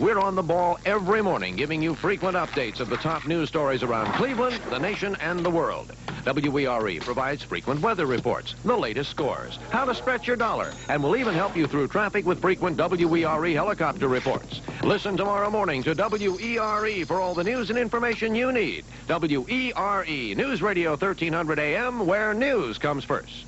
We're on the ball every morning, giving you frequent updates of the top news stories around Cleveland, the nation, and the world. WERE provides frequent weather reports, the latest scores, how to stretch your dollar, and will even help you through traffic with frequent WERE helicopter reports. Listen tomorrow morning to WERE for all the news and information you need. WERE, News Radio 1300 AM, where news comes first.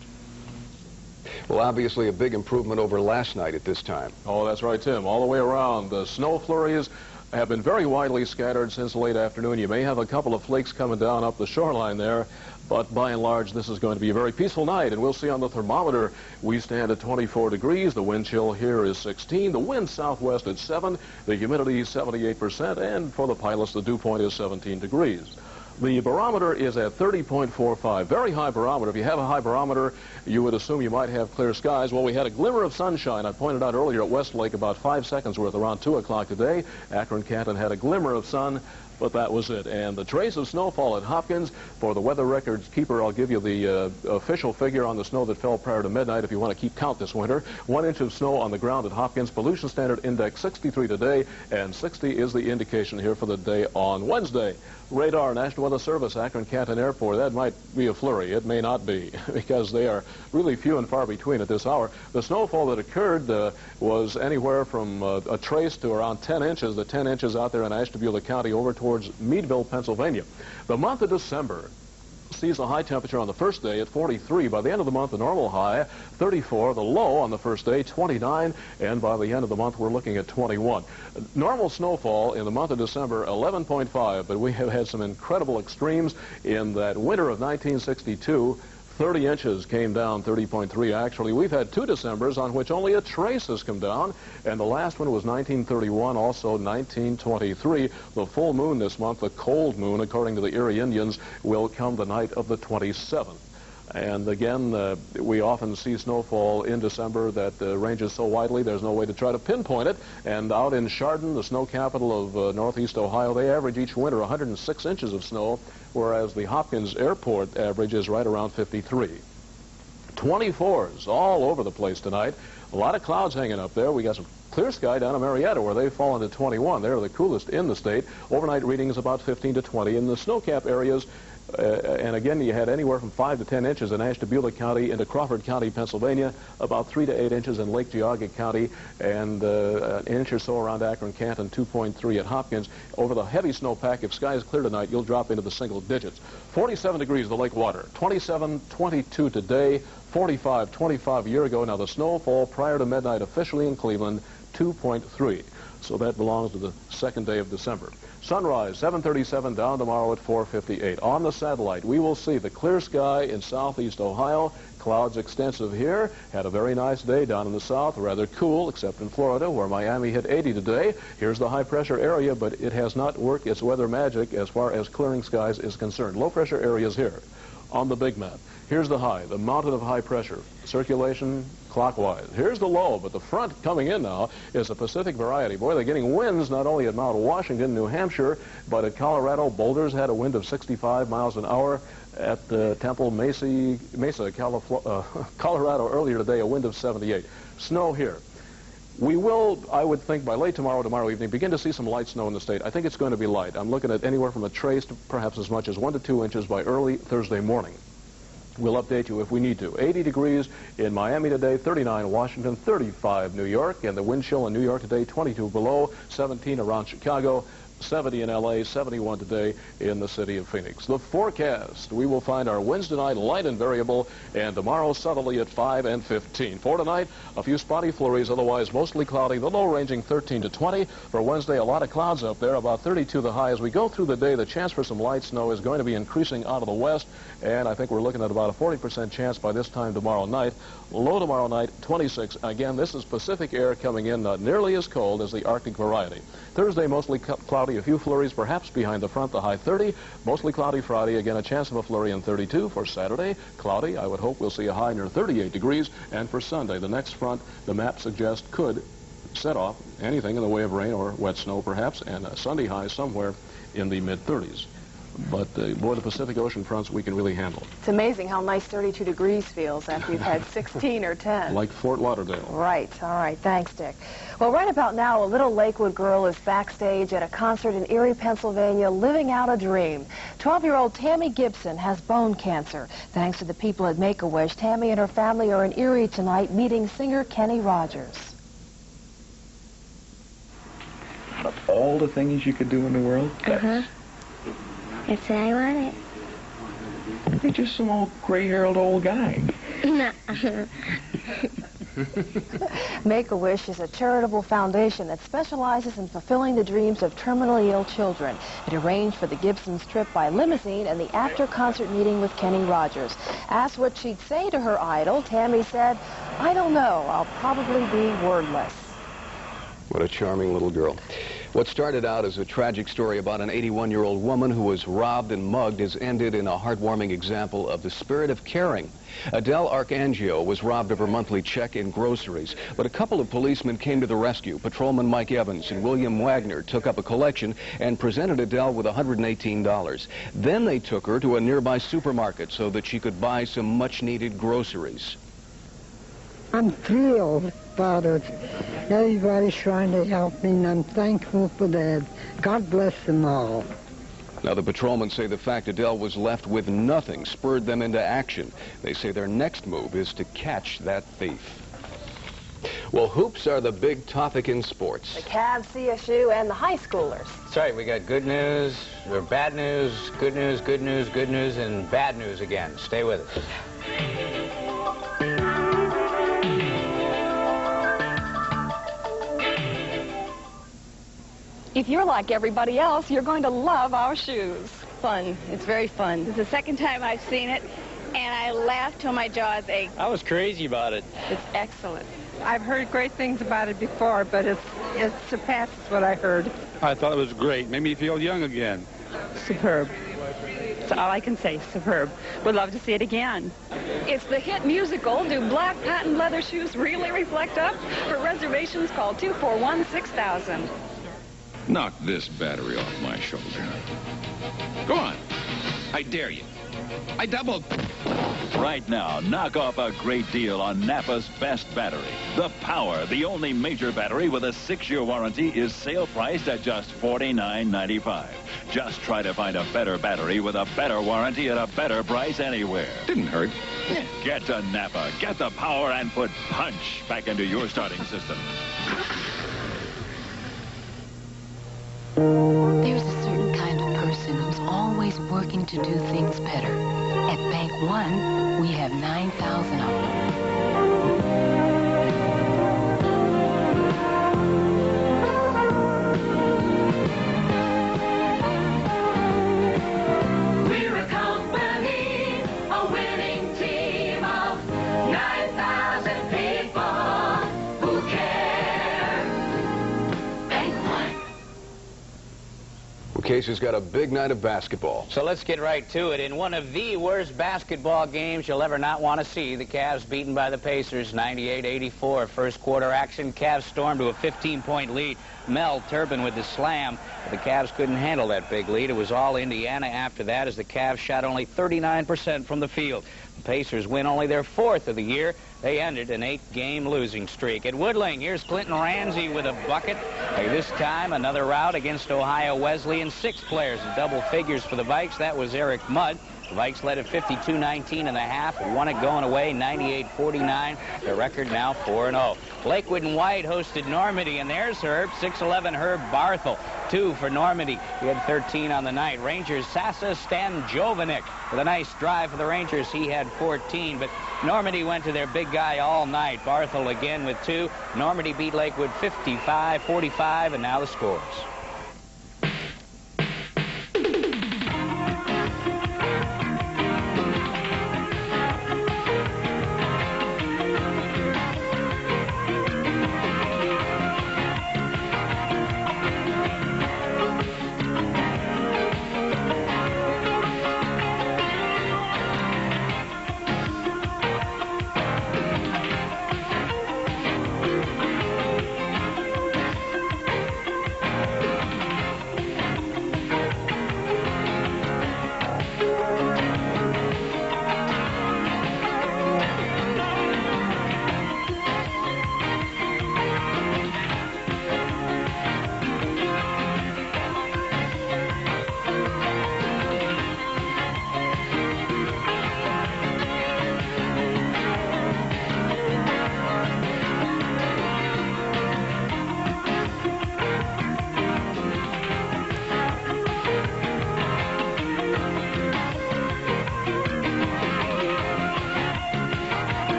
Well, obviously a big improvement over last night at this time. Oh, that's right, Tim. All the way around. The snow flurries have been very widely scattered since late afternoon. You may have a couple of flakes coming down up the shoreline there, but by and large, this is going to be a very peaceful night. And we'll see on the thermometer, we stand at 24 degrees. The wind chill here is 16. The wind southwest at 7. The humidity 78%. And for the pilots, the dew point is 17 degrees. The barometer is at 30.45. Very high barometer. If you have a high barometer, you would assume you might have clear skies. Well, we had a glimmer of sunshine. I pointed out earlier at Westlake about 5 seconds worth around 2 o'clock today. Akron Canton had a glimmer of sun, but that was it. And the trace of snowfall at Hopkins, for the weather records keeper, I'll give you the official figure on the snow that fell prior to midnight if you want to keep count this winter. 1 inch of snow on the ground at Hopkins. Pollution standard index 63 today, and 60 is the indication here for the day on Wednesday. Radar, National Weather Service, Akron Canton Airport. That might be a flurry. It may not be, because they are really few and far between at this hour. The snowfall that occurred was anywhere from a trace to around 10 inches. The 10 inches out there in Ashtabula County over towards Meadville, Pennsylvania. The month of December sees the high temperature on the first day at 43. By the end of the month, the normal high, 34. The low on the first day, 29. And by the end of the month, we're looking at 21. Normal snowfall in the month of December, 11.5. But we have had some incredible extremes in that winter of 1962. 30 inches came down, 30.3 actually. We've had 2 Decembers on which only a trace has come down, and the last one was 1931, also 1923. The full moon this month, the cold moon, according to the Erie Indians, will come the night of the 27th. And again, we often see snowfall in December that ranges so widely there's no way to try to pinpoint it. And out in Chardon, the snow capital of northeast Ohio, they average each winter 106 inches of snow, whereas the Hopkins Airport average is right around 53. 24s all over the place tonight. A lot of clouds hanging up there. We got some clear sky down in Marietta where they've fallen to 21. They're the coolest in the state. Overnight readings about 15 to 20. In the snow-cap areas, and again, you had anywhere from 5 to 10 inches in Ashtabula County into Crawford County, Pennsylvania, about 3 to 8 inches in Lake Geauga County, and an inch or so around Akron Canton, 2.3 at Hopkins. Over the heavy snowpack, if sky is clear tonight, you'll drop into the single digits. 47 degrees, the lake water. 27, 22 today, 45, 25 a year ago. Now, the snowfall prior to midnight officially in Cleveland, 2.3. So that belongs to the second day of December. Sunrise, 7:37, down tomorrow at 4:58. On the satellite, we will see the clear sky in southeast Ohio. Clouds extensive here. Had a very nice day down in the south, rather cool, except in Florida, where Miami hit 80 today. Here's the high-pressure area, but it has not worked its weather magic as far as clearing skies is concerned. Low-pressure areas here on the big map. Here's the high, the mountain of high pressure. Circulation clockwise. Here's the low, but the front coming in now is a Pacific variety. Boy, they're getting winds not only at Mount Washington, New Hampshire, but at Colorado. Boulders had a wind of 65 miles an hour. At Temple Mesa, Colorado earlier today, a wind of 78. Snow here. We will, I would think, by late tomorrow evening, begin to see some light snow in the state. I think it's going to be light. I'm looking at anywhere from a trace to perhaps as much as 1 to 2 inches by early Thursday morning. We'll update you if we need to. 80 degrees in Miami today, 39 Washington, 35 New York, and the wind chill in New York today, 22 below, 17 around Chicago, 70 in L.A., 71 today in the city of Phoenix. The forecast, we will find our winds tonight light and variable, and tomorrow southerly at 5 and 15. For tonight, a few spotty flurries, otherwise mostly cloudy, the low ranging 13 to 20. For Wednesday, a lot of clouds up there, about 32 the high. As we go through the day, the chance for some light snow is going to be increasing out of the west, and I think we're looking at about a 40% chance by this time tomorrow night. Low tomorrow night, 26. Again, this is Pacific air coming in, not nearly as cold as the Arctic variety. Thursday, mostly cloudy, a few flurries perhaps behind the front, the high 30. Mostly cloudy Friday, again a chance of a flurry in 32. For Saturday, cloudy. I would hope we'll see a high near 38 degrees. And for Sunday, the next front, the map suggests could set off anything in the way of rain or wet snow perhaps, and a Sunday high somewhere in the mid-30s. But boy, the Pacific Ocean fronts we can really handle. It's amazing how nice 32 degrees feels after you've had 16 or 10. Like Fort Lauderdale. Right. All right. Thanks, Dick. Well, right about now, a little Lakewood girl is backstage at a concert in Erie, Pennsylvania, living out a dream. 12-year-old Tammy Gibson has bone cancer. Thanks to the people at Make-A-Wish, Tammy and her family are in Erie tonight meeting singer Kenny Rogers. Of all the things you could do in the world, That's what I wanted. you're just some old gray-haired old guy. No. Make-A-Wish is a charitable foundation that specializes in fulfilling the dreams of terminally ill children. It arranged for the Gibsons' trip by limousine and the after-concert meeting with Kenny Rogers. Asked what she'd say to her idol, Tammy said, "I don't know. I'll probably be wordless." What a charming little girl. What started out as a tragic story about an 81-year-old woman who was robbed and mugged has ended in a heartwarming example of the spirit of caring. Adele Arcangio was robbed of her monthly check in groceries, but a couple of policemen came to the rescue. Patrolman Mike Evans and William Wagner took up a collection and presented Adele with $118. Then they took her to a nearby supermarket so that she could buy some much-needed groceries. I'm thrilled about it. Everybody's trying to help me, and I'm thankful for that. God bless them all. Now, the patrolmen say the fact Adele was left with nothing spurred them into action. They say their next move is to catch that thief. Well, hoops are the big topic in sports. The Cavs, CSU, and the high schoolers. That's right. We got good news, or bad news, good news, good news, good news, and bad news again. Stay with us. If you're like everybody else, you're going to love our shoes. Fun. It's very fun. It's the second time I've seen it, and I laughed till my jaws ached. I was crazy about it. It's excellent. I've heard great things about it before, but it surpasses what I heard. I thought it was great. Made me feel young again. Superb. That's all I can say. Superb. Would love to see it again. It's the hit musical. Do black patent leather shoes really reflect up? For reservations, call 241-6000. Knock this battery off my shoulder. Go on. I dare you. I double. Right now, knock off a great deal on Napa's best battery. The Power, the only major battery with a 6-year warranty, is sale priced at just $49.95. Just try to find a better battery with a better warranty at a better price anywhere. Didn't hurt. Get to Napa, get the Power, and put punch back into your starting system. There's a certain kind of person who's always working to do things better. At Bank One, we have 9,000 of them. We're a company, a winning team of 9,000 people who care. Bank One. Well, Casey's got a big night of basketball. So let's get right to it. In one of the worst basketball games you'll ever not want to see, the Cavs beaten by the Pacers 98-84. First quarter action, Cavs stormed to a 15-point lead. Mel Turbin with the slam. But the Cavs couldn't handle that big lead. It was all Indiana after that as the Cavs shot only 39% from the field. The Pacers win only their 4th of the year. They ended an 8-game losing streak. At Woodling, here's Clinton Ramsey with a bucket. This time, another rout against Ohio Wesleyan. 6 players in double figures for the Vikes. That was Eric Mudd. The Vikes led at 52-19 in the half. Won it going away 98-49. Their record now 4-0. Lakewood and White hosted Normandy, and there's Herb. 6'11" Herb Barthel. 2 for Normandy. He had 13 on the night. Rangers Sasa Stanjovanic with a nice drive for the Rangers. He had 14, but Normandy went to their big guy all night. Barthel again with 2. Normandy beat Lakewood 55-45, and now the scores.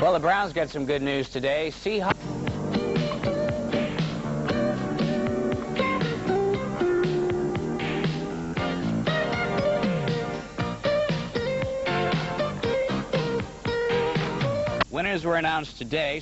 Well, the Browns got some good news today. Seahawks. Winners were announced today.